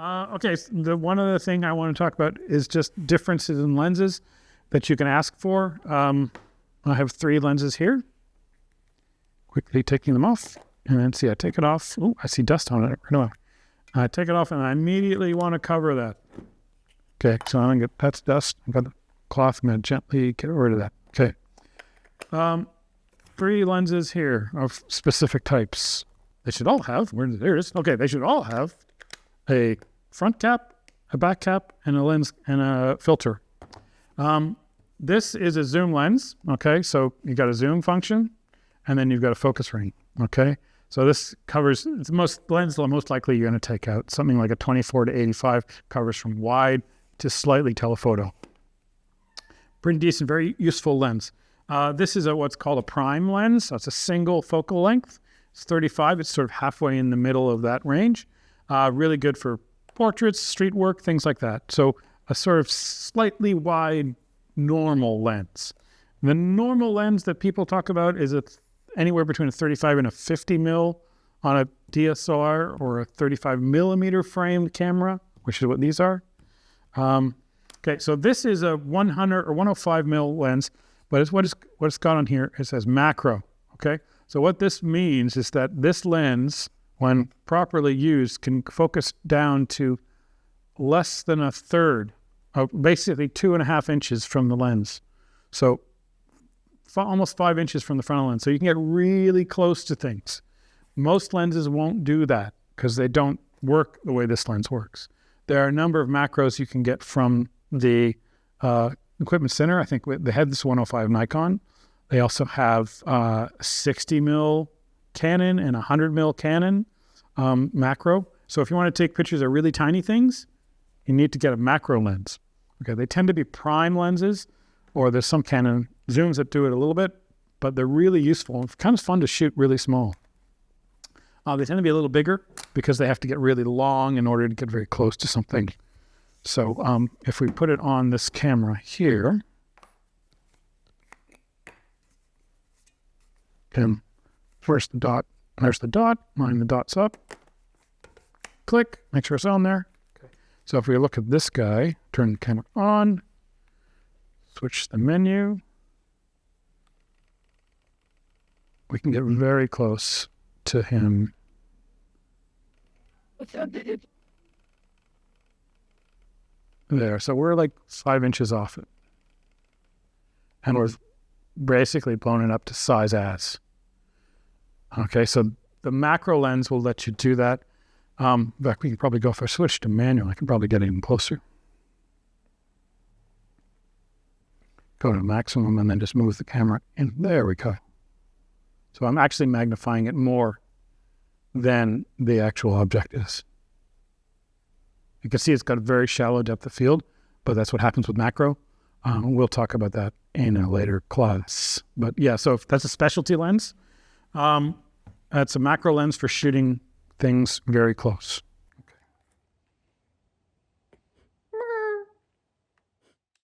Okay, so the one other thing I want to talk about is just differences in lenses that you can ask for. I have 3 lenses here. Quickly taking them off, and then see I take it off. Oh, I see dust on it. No, I take it off, and I immediately want to cover that. Okay, so I'm gonna get that's dust. I've got the cloth. I'm gonna gently get rid of that. Okay. 3 lenses here of specific types. They should all have. There it is. Okay, they should all have a front cap, a back cap, and a lens and a filter. This is a zoom lens. Okay, so you got a zoom function, and then you've got a focus ring. Okay, so this covers the most lens. Most likely you're going to take out something like a 24 to 85 covers from wide to slightly telephoto. Pretty decent, very useful lens. This is what's called a prime lens. So it's a single focal length. It's 35. It's sort of halfway in the middle of that range. Really good for portraits, street work, things like that. So a sort of slightly wide normal lens. The normal lens that people talk about is anywhere between a 35 and a 50 mil on a DSLR or a 35 millimeter framed camera, which is what these are. Okay, so this is a 100 or 105 mil lens, but what it's got on here, it says macro. Okay, so what this means is that this lens, when properly used, can focus down to less than a third, basically 2.5 inches from the lens. So almost 5 inches from the frontal lens. So you can get really close to things. Most lenses won't do that because they don't work the way this lens works. There are a number of macros you can get from the Equipment Center. I think they had this 105 Nikon. They also have 60 mil Canon and 100 mil Canon macro. So if you want to take pictures of really tiny things, you need to get a macro lens. Okay, they tend to be prime lenses, or there's some Canon zooms that do it a little bit, but they're really useful. It's kind of fun to shoot really small. They tend to be a little bigger because they have to get really long in order to get very close to something. So if we put it on this camera here, and where's the dot? There's the dot. Line the dots up. Click. Make sure it's on there. Okay. So if we look at this guy, turn the camera on, switch the menu, we can get very close to him. There, so we're like 5 inches off it. And we're basically blown it up to size as. Okay, so the macro lens will let you do that. In fact, we can probably go, if I switch to manual, I can probably get even closer. Go to maximum and then just move the camera in. There we go. So I'm actually magnifying it more than the actual object is. You can see it's got a very shallow depth of field, but that's what happens with macro. We'll talk about that in a later class. But yeah, so if that's a specialty lens. It's a macro lens for shooting things very close.